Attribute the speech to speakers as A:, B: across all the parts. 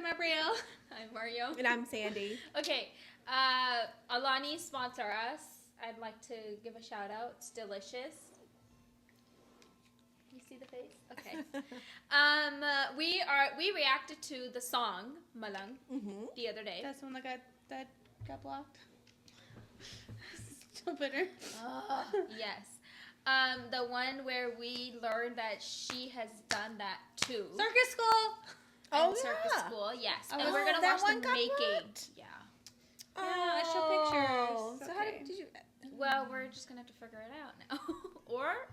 A: I'm Abrielle.
B: I'm Mario.
C: And I'm Sandy.
B: Okay, Alani sponsor us. I'd like to give a shout out. It's delicious. You see the face? Okay. We reacted to the song Malang the other day.
A: That's the one that got blocked. Still bitter.
B: Yes. The one where we learned that she has done that too.
A: Circus School.
B: And Circus School, yes.
A: Oh,
B: and we're gonna
C: that
B: watch
C: one
B: the
C: got
B: making.
C: blocked?
B: Yeah.
A: Yeah, I show pictures.
C: So how did you?
B: Well, we're just gonna have to figure it out now, or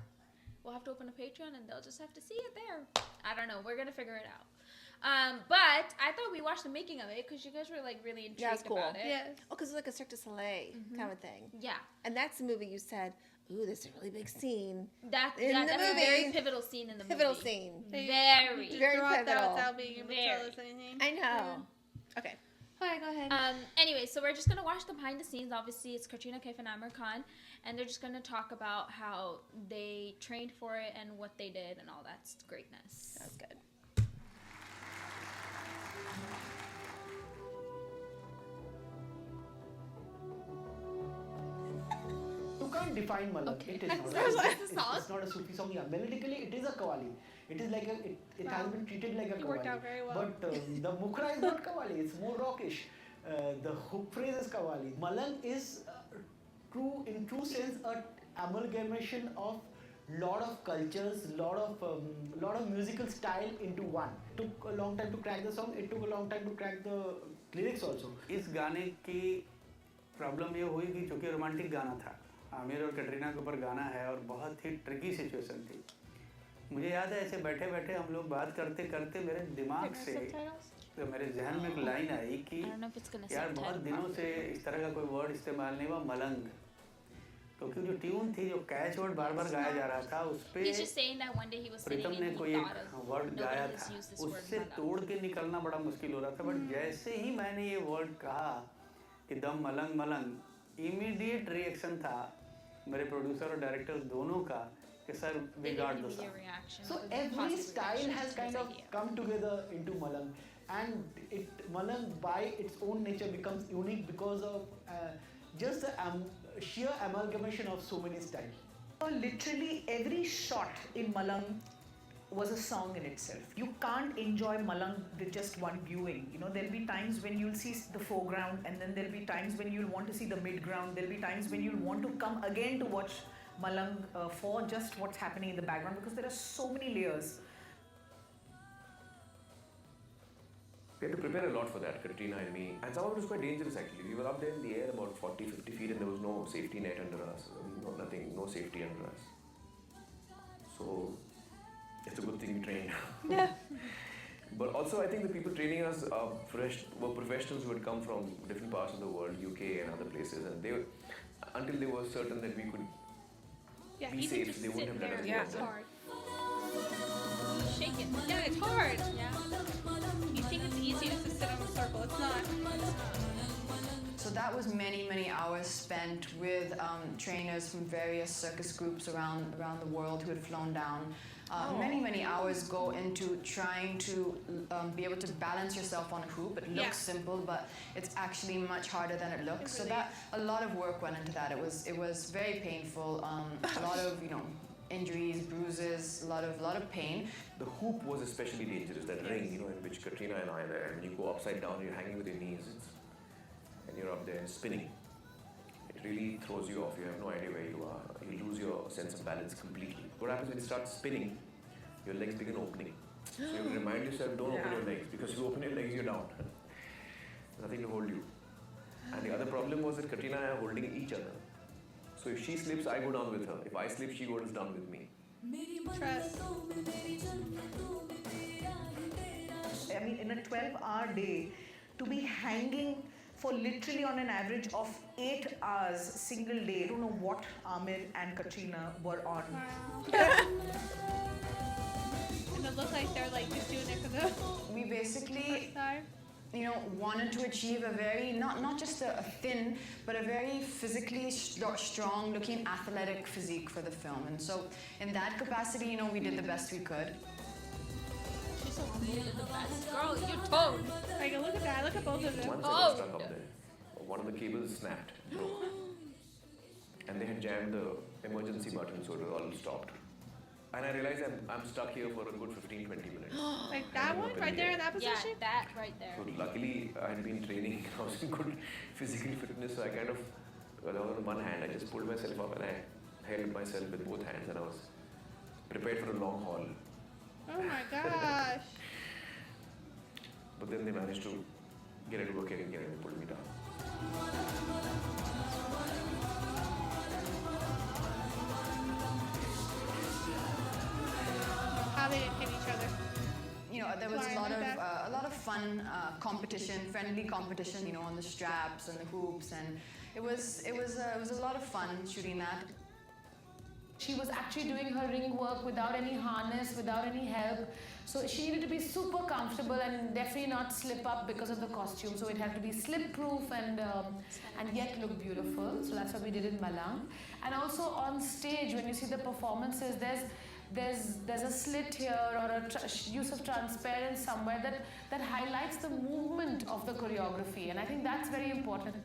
B: we'll have to open a Patreon and they'll just have to see it there. I don't know. We're gonna figure it out. But I thought we watched the making of it because you guys were like really intrigued
C: cool.
B: about it.
A: Yeah.
C: Oh, because it's like a Cirque du Soleil kind of thing.
B: Yeah.
C: And that's the movie you said, ooh, there's a really big scene.
B: That's
C: the
B: a
C: movie.
B: very pivotal scene in the
C: Pivotal
B: movie.
C: scene.
B: Very.
C: Very
A: Dropped
C: pivotal.
A: out without being able to tell
B: Very.
A: us anything.
C: I know. Okay.
A: Alright, go ahead.
B: Anyway, so we're just gonna watch the behind the scenes. Obviously, it's Katrina, Kaif, and Aamir Khan, and they're just gonna talk about how they trained for it and what they did and all that greatness.
C: That's good.
D: You can't define Malang.
B: Okay.
D: It is not. It's not a Sufi song. Yeah, melodically it is a qawwali. It is like it has been treated like a
A: It
D: qawwali.
A: worked out very well.
D: But the mukhra is not qawwali. It's more rockish. The hook phrase is qawwali. Malang is in true sense a amalgamation of lot of cultures, lot of musical style into one. Took a long time to crack the song. It took a long time to crack the lyrics also.
E: इस गाने की problem ये हुई कि चूँकि romantic गाना था, आमिर और कटरीना के ऊपर गाना है और बहुत ही ट्रिकी सिचुएशन थी। मुझे याद है ऐसे बैठे बैठे हम लोग बात करते करते मेरे दिमाग से तो मेरे जहन में एक लाइन आई कि यार बहुत दिनों से इस तरह का कोई वर्ड इस्तेमाल नहीं हुआ, मलंग। क्योंकि जो ट्यून थी, जो कैच वर्ड बार बार गाया जा रहा था, उस पे प्रीतम ने कोई एक वर्ड गाया था, उससे तोड़ के निकलना बड़ा मुश्किल हो रहा था। बट जैसे ही मैंने ये वर्ड कहा कि दम मलंग मलंग, इमीडिएट रिएक्शन था मेरे प्रोड्यूसर और डायरेक्टर दोनों का कि sir we got the song.
D: So every style has kind of come together into Malang, and Malang by its own nature becomes unique because of just the sheer amalgamation of so many styles.
F: Literally every shot in Malang was a song in itself. You can't enjoy Malang with just one viewing. You know, there'll be times when you'll see the foreground, and then there'll be times when you'll want to see the midground. There'll be times when you'll want to come again to watch Malang for just what's happening in the background, because there are so many layers.
G: We had to prepare a lot for that, Katrina and me. And some of it was quite dangerous actually. We were up there in the air about 40, 50 feet and there was no safety net under us. Nothing, no safety under us. So, it's a good thing we trained.
A: Yeah.
G: But also I think the people training us were professionals who had come from different parts of the world, UK and other places. And they, until they were certain that we could be safe, they wouldn't have let us
A: Yeah,
G: go
A: it's
G: there.
A: hard.
B: Shake it.
A: Yeah, it's hard.
B: Yeah.
A: You think it's easy to sit in a circle. It's not.
H: So that was many, many hours spent with trainers from various circus groups around the world who had flown down. Many hours go into trying to be able to balance yourself on a hoop. It looks simple, but it's actually much harder than it looks. So that a lot of work went into that. It was very painful. A lot of injuries, bruises, a lot of pain.
G: The hoop was especially dangerous, that ring, in which Katrina and I are there. When you go upside down, you're hanging with your knees, and you're up there and spinning. It really throws you off. You have no idea where you are. You lose your sense of balance completely. What happens when you start spinning, your legs begin opening. So you remind yourself, don't open your legs, because you open your legs, you're down. Nothing to hold you. And the other problem was that Katrina and I are holding each other. So if she slips, I go down with her. If I slip, she goes down with me.
A: Trust.
F: I mean, in a 12-hour day, to be hanging for literally on an average of 8 hours single day. I don't know what Aamir and Katrina were on.
A: Wow. And it looked like they're like just doing it for the
H: We basically
A: first time.
H: Wanted to achieve a very, not just a thin, but a very physically strong looking athletic physique for the film. And so in that capacity, we did the best we could.
A: She's
B: also did the best. Girl, you're toned.
A: Like, look at that. Look at both of them.
G: Once I got stuck up there, one of the cables snapped, broke. And they had jammed the emergency button so it all stopped. And I realized I'm stuck here for a good 15-20 minutes.
A: Like that one right there in that
B: Yeah,
A: position?
B: that right there.
G: So luckily I had been training, I was in good physical fitness, so I kind of, on one hand, I just pulled myself up and I held myself with both hands and I was prepared for a long haul.
A: Oh my gosh.
G: But then they managed to get it working again and pull me down.
A: How they didn't hit each other.
H: You know, there was a lot of fun competition, friendly competition. You know, on the straps and the hoops, and it was a lot of fun shooting that.
I: She was actually doing her ring work without any harness, without any help. So she needed to be super comfortable and definitely not slip up because of the costume. So it had to be slip-proof and yet look beautiful. So that's what we did in Malang. And also on stage, when you see the performances, there's a slit here or a use of transparent somewhere that highlights the movement of the choreography. And I think that's very important.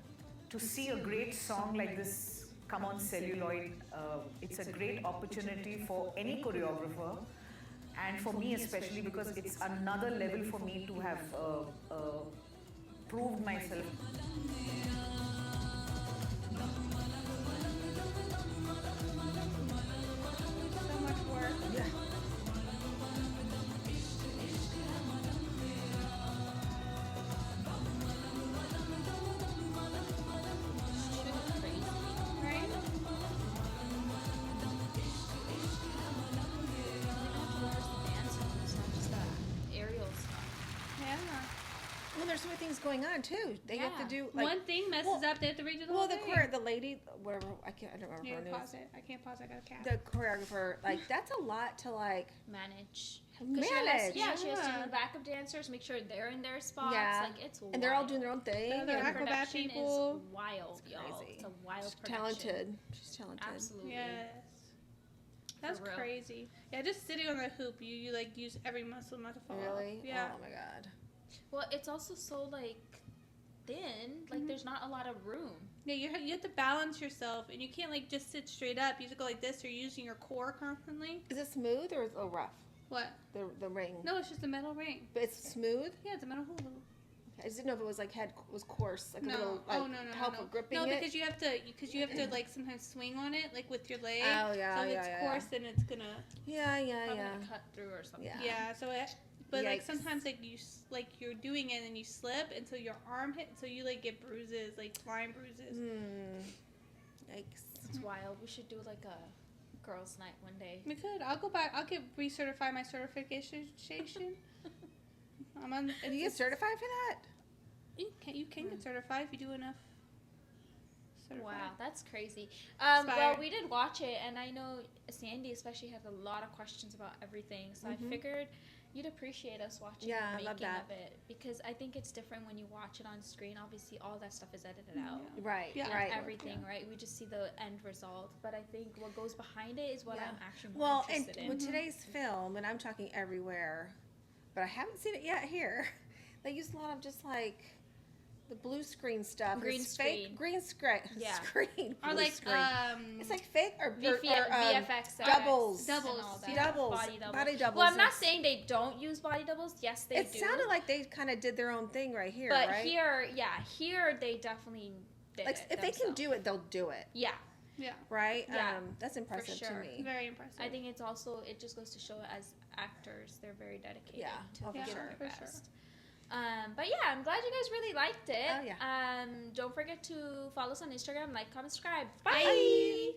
F: To see a great song like this come on celluloid, it's a great opportunity for any choreographer and for me especially, because it's another level for me to have proved myself.
A: So much work.
F: Yeah.
A: Right? Yeah.
C: Well, there's so many things going on too. They have to do like
A: One thing messes up, they have to redo the whole thing.
C: the lady, whatever, I don't remember
A: Yeah,
C: her name.
A: pause it. I can't pause. I got a cat.
C: The choreographer, like that's a lot to like
B: Manage. 'Cause
C: manage.
B: She has to do the backup dancers, make sure they're in their spots.
C: Yeah.
B: Like, it's wild.
C: And they're all doing their own thing.
A: They're
C: and
A: acrobat
B: Production
A: people.
B: is wild,
C: It's
B: y'all.
C: crazy.
B: It's a wild
C: She's
B: production.
C: talented. She's talented.
B: Absolutely.
A: Yes. That's
B: real.
A: crazy. Yeah, just sitting on the hoop, you like use every muscle not to fall off.
C: Really?
A: Yeah.
C: Oh my god.
B: Well, it's also so like thin. Like there's not a lot of room.
A: Yeah, you have to balance yourself, and you can't like just sit straight up. You have to go like this. You're using your core constantly.
C: Is it smooth or is it rough?
A: What?
C: The ring.
A: No, it's just a metal ring.
C: But it's smooth?
A: Yeah, it's a metal hula hoop.
C: I just didn't know if it was like was coarse, like
A: No.
C: a little like
A: Oh, no,
C: help
A: no.
C: with gripping
A: No,
C: it.
A: because you have to like sometimes swing on it like with your leg.
C: Oh yeah,
A: So if
C: yeah,
A: it's
C: yeah.
A: coarse, then it's gonna.
C: Yeah, yeah,
B: Probably
C: yeah.
B: gonna cut through or something.
C: Yeah.
A: Yeah. So it. But like
C: Yikes.
A: sometimes like you're doing it and you slip and so your arm hit, so you like get bruises, like flying bruises.
C: Yikes.
B: It's wild. We should do like a girls' night one day.
A: We could. I'll go back. I'll recertify my certification. I'm on.
C: Do you get certified for that?
A: You can get certified if you do enough. Certified.
B: Wow, that's crazy.
A: Inspired.
B: Well, we did watch it, and I know Sandy especially has a lot of questions about everything. So I figured you'd appreciate us watching
C: Yeah, I
B: the
C: love
B: making
C: that.
B: of it, because I think it's different when you watch it on screen. Obviously, all that stuff is edited out.
C: Right,
A: Yeah.
C: right.
B: Everything, right? We just see the end result, but I think what goes behind it is what
C: Yeah.
B: I'm actually more
C: Well, and
B: interested in.
C: with today's film, and I'm talking everywhere, but I haven't seen it yet here. They use a lot of just like the blue screen stuff.
B: Green
C: It's fake
B: screen.
C: green screen.
B: Yeah.
C: Screen.
A: Or
C: blue
A: like
C: screen. It's like fake or
B: VFX
C: doubles.
B: and all
A: Doubles.
B: that.
C: Doubles.
B: Body doubles.
C: Body doubles.
B: Well, I'm not
C: is-
B: saying they don't use body doubles. Yes, they
C: It
B: do.
C: sounded like they kind of did their own thing right here,
B: but
C: right?
B: here they definitely did
C: Like
B: it
C: if they can
B: themselves.
C: do it, they'll do it,
B: Yeah,
A: Yeah.
C: right?
B: Yeah,
C: That's impressive
B: sure.
C: to me.
A: Very impressive.
B: I think it's also, it just goes to show as actors they're very dedicated
C: Yeah,
B: to
C: oh,
B: giving
C: for sure.
B: their
A: For sure.
B: best. But yeah, I'm glad you guys really liked it.
C: Oh, yeah.
B: Don't forget to follow us on Instagram, like, comment, subscribe.
A: Bye.
B: Bye.